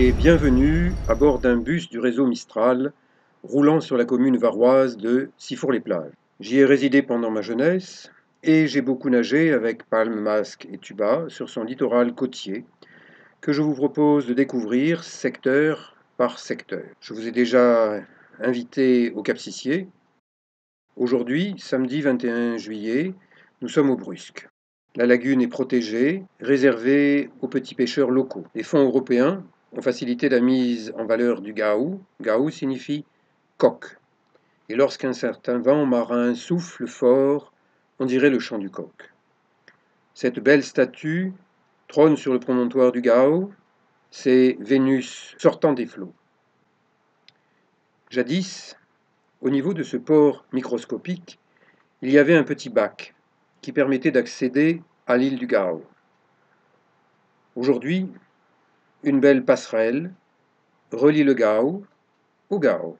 et bienvenue à bord d'un bus du réseau Mistral roulant sur la commune varoise de Sifour-les-Plages. J'y ai résidé pendant ma jeunesse et j'ai beaucoup nagé avec palmes, masques et tuba sur son littoral côtier que je vous propose de découvrir secteur par secteur. Je vous ai déjà invité au Cap-Sicié. Aujourd'hui, samedi 21 juillet, nous sommes au Brusque. La lagune est protégée, réservée aux petits pêcheurs locaux. Les fonds européens ont facilité la mise en valeur du gaou. Gaou signifie coq. Et lorsqu'un certain vent marin souffle fort, on dirait le chant du coq. Cette belle statue trône sur le promontoire du Gao. C'est Vénus sortant des flots. Jadis, au niveau de ce port microscopique, il y avait un petit bac qui permettait d'accéder à l'île du Gao. Aujourd'hui, une belle passerelle relie le Gao au Gao.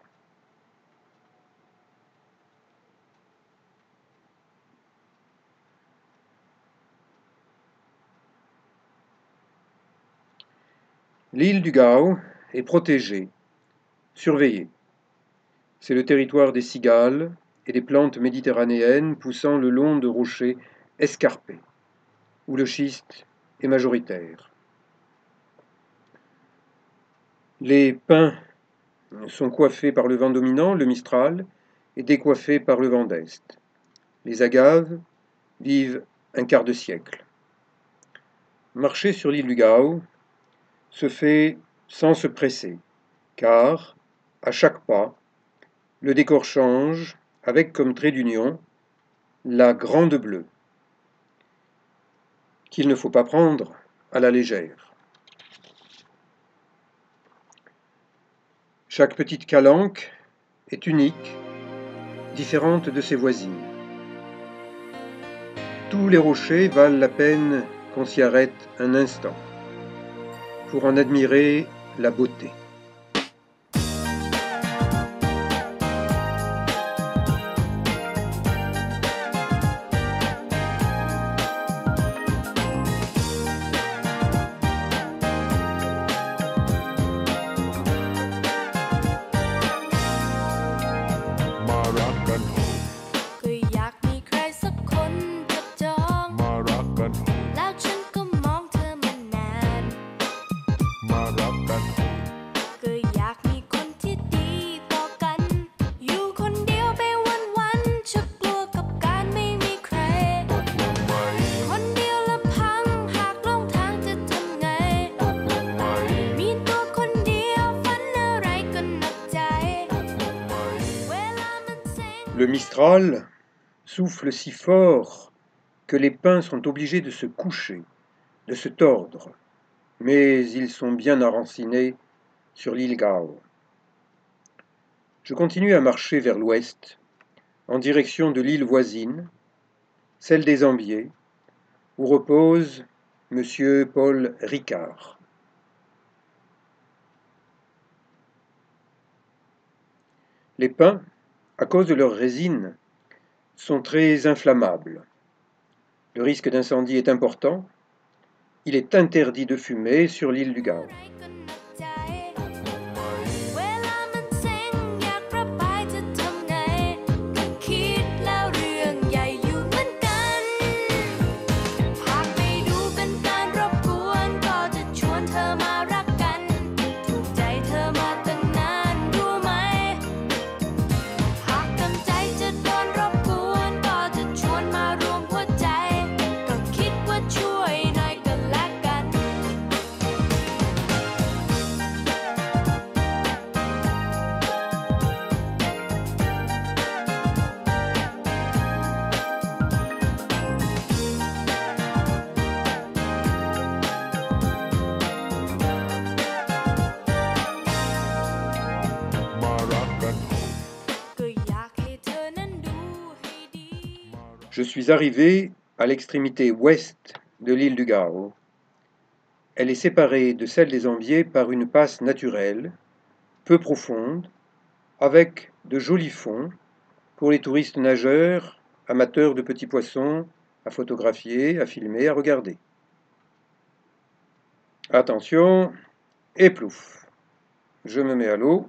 L'île du Gao est protégée, surveillée. C'est le territoire des cigales et des plantes méditerranéennes poussant le long de rochers escarpés, où le schiste est majoritaire. Les pins sont coiffés par le vent dominant, le Mistral, et décoiffés par le vent d'Est. Les agaves vivent un quart de siècle. Marcher sur l'île du Gao se fait sans se presser, car, à chaque pas, le décor change avec comme trait d'union la grande bleue, qu'il ne faut pas prendre à la légère. Chaque petite calanque est unique, différente de ses voisines. Tous les rochers valent la peine qu'on s'y arrête un instant pour en admirer la beauté. Le Mistral souffle si fort que les pins sont obligés de se coucher, de se tordre, mais ils sont bien enracinés sur l'île Gao. Je continue à marcher vers l'ouest, en direction de l'île voisine, celle des Ambiers, où repose M. Paul Ricard. Les pins, à cause de leur résine, sont très inflammables. Le risque d'incendie est important. Il est interdit de fumer sur l'île du Gao. Je suis arrivé à l'extrémité ouest de l'île du Gao. Elle est séparée de celle des Ambiers par une passe naturelle, peu profonde, avec de jolis fonds pour les touristes nageurs, amateurs de petits poissons, à photographier, à filmer, à regarder. Attention, Et plouf. Je me mets à l'eau.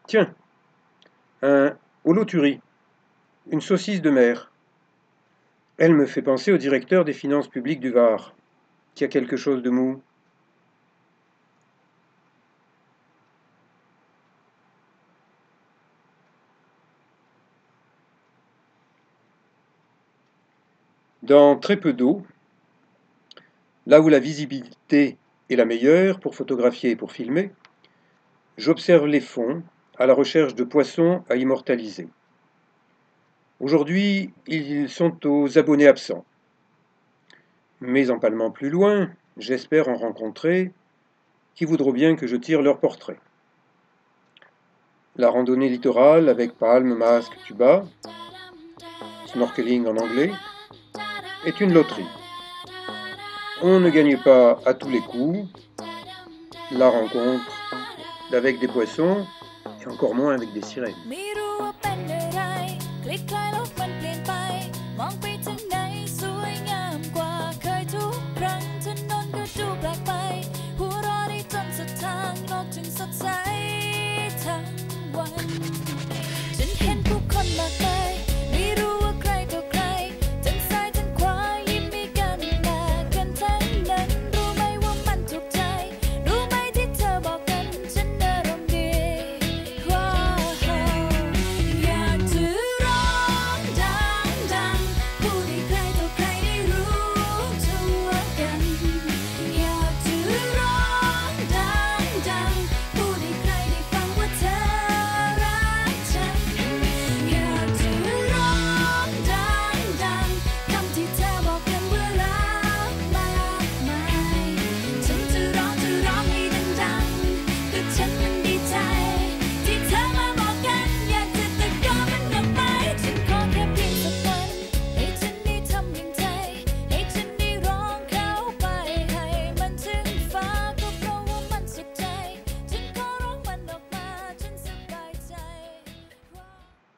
Tiens, un holoturi, une saucisse de mer. Elle me fait penser au directeur des finances publiques du Var, qui a quelque chose de mou. Dans très peu d'eau, là où la visibilité est la meilleure pour photographier et pour filmer, j'observe les fonds à la recherche de poissons à immortaliser. Aujourd'hui, ils sont aux abonnés absents. Mais en palmant plus loin, j'espère en rencontrer qui voudront bien que je tire leur portrait. La randonnée littorale avec palmes, masques, tuba, snorkeling en anglais, est une loterie. On ne gagne pas à tous les coups la rencontre avec des poissons et encore moins avec des sirènes.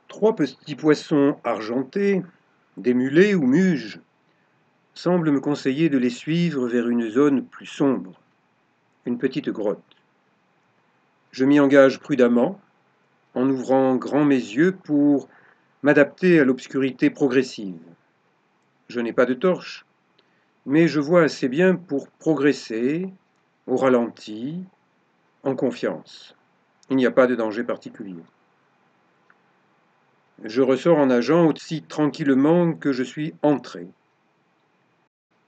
Trois petits poissons argentés, des mulets ou muges, semblent me conseiller de les suivre vers une zone plus sombre, une petite grotte. Je m'y engage prudemment, en ouvrant grand mes yeux pour m'adapter à l'obscurité progressive. Je n'ai pas de torche, mais je vois assez bien pour progresser, au ralenti, en confiance. Il n'y a pas de danger particulier. Je ressors en nageant aussi tranquillement que je suis entré.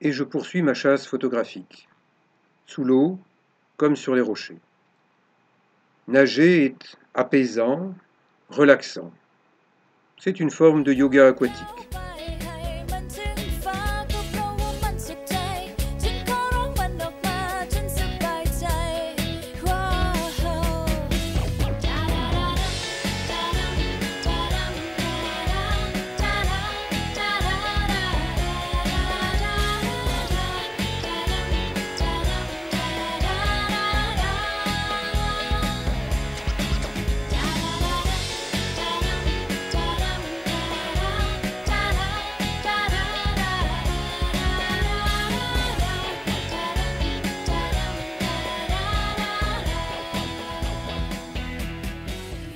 Et je poursuis ma chasse photographique, sous l'eau comme sur les rochers. Nager est apaisant, relaxant. C'est une forme de yoga aquatique.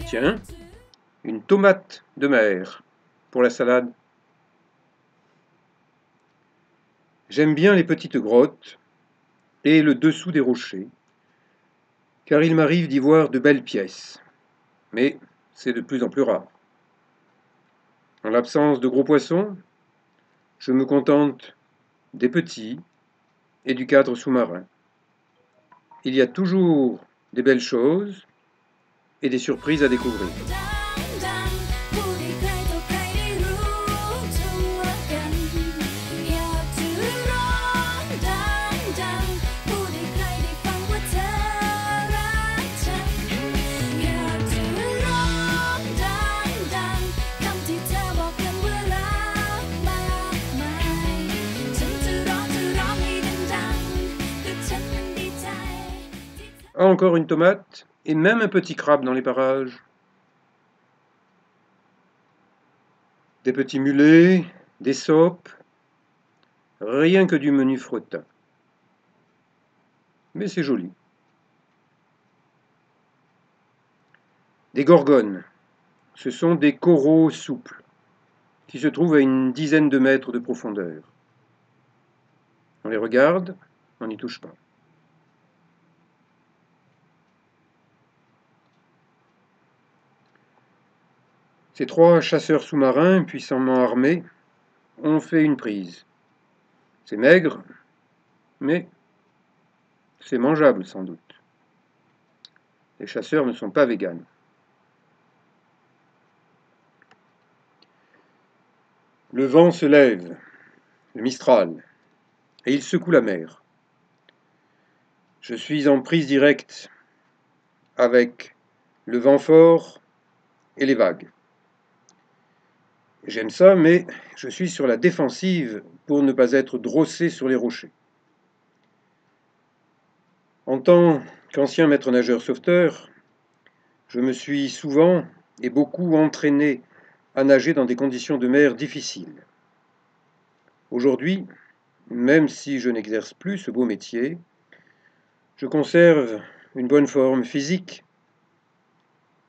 Tiens, une tomate de mer pour la salade. J'aime bien les petites grottes et le dessous des rochers, car il m'arrive d'y voir de belles pièces, mais c'est de plus en plus rare. En l'absence de gros poissons, je me contente des petits et du cadre sous-marin. Il y a toujours des belles choses et des surprises à découvrir. Encore une tomate et même un petit crabe dans les parages. Des petits mulets, des sopes, rien que du menu fretin. mais c'est joli. Des gorgones, ce sont des coraux souples qui se trouvent à une dizaine de mètres de profondeur. On les regarde, on n'y touche pas. Ces trois chasseurs sous-marins puissamment armés ont fait une prise. C'est maigre, mais c'est mangeable sans doute. Les chasseurs ne sont pas véganes. Le vent se lève, le Mistral, et il secoue la mer. Je suis en prise directe avec le vent fort et les vagues. J'aime ça, mais je suis sur la défensive pour ne pas être drossé sur les rochers. En tant qu'ancien maître nageur sauveteur, je me suis souvent et beaucoup entraîné à nager dans des conditions de mer difficiles. Aujourd'hui, même si je n'exerce plus ce beau métier, je conserve une bonne forme physique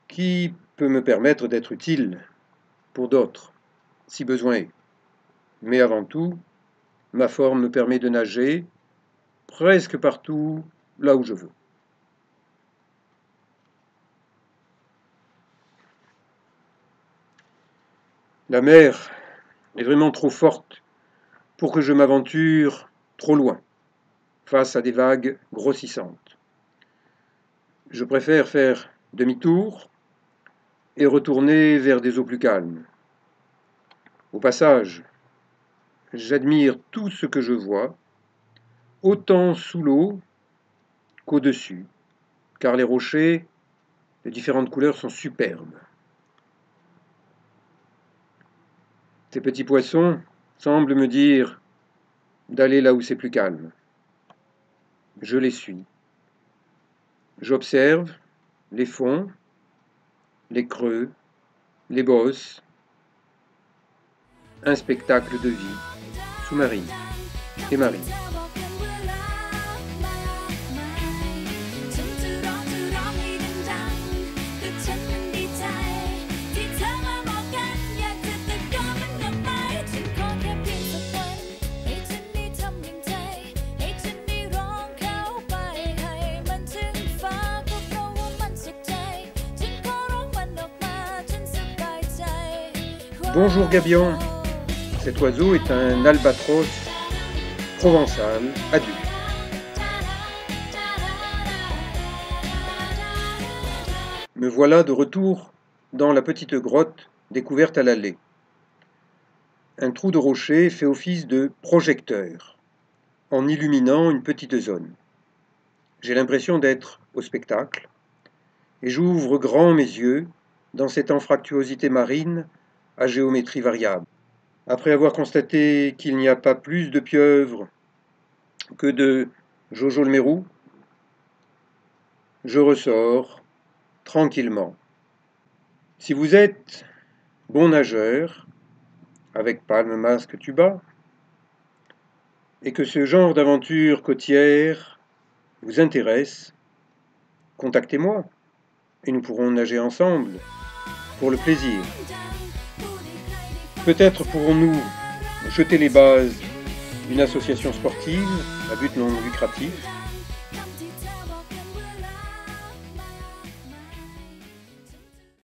qui peut me permettre d'être utile pour d'autres, si besoin est. Mais avant tout, ma forme me permet de nager presque partout là où je veux. La mer est vraiment trop forte pour que je m'aventure trop loin, face à des vagues grossissantes. Je préfère faire demi-tour et retourner vers des eaux plus calmes. Au passage, j'admire tout ce que je vois, autant sous l'eau qu'au-dessus, car les rochers de différentes couleurs sont superbes. Ces petits poissons semblent me dire d'aller là où c'est plus calme. Je les suis. J'observe les fonds, les creux, les bosses. Un spectacle de vie sous-marine et marine. Bonjour Gabion, cet oiseau est un albatros provençal adulte. Me voilà de retour dans la petite grotte découverte à l'allée. Un trou de rocher fait office de projecteur, en illuminant une petite zone. J'ai l'impression d'être au spectacle, et j'ouvre grand mes yeux dans cette anfractuosité marine à géométrie variable. Après avoir constaté qu'il n'y a pas plus de pieuvres que de Jojo le Mérou, je ressors tranquillement. Si vous êtes bon nageur, avec palme, masque, tuba, et que ce genre d'aventure côtière vous intéresse, contactez-moi et nous pourrons nager ensemble pour le plaisir. Peut-être pourrons-nous jeter les bases d'une association sportive à but non lucratif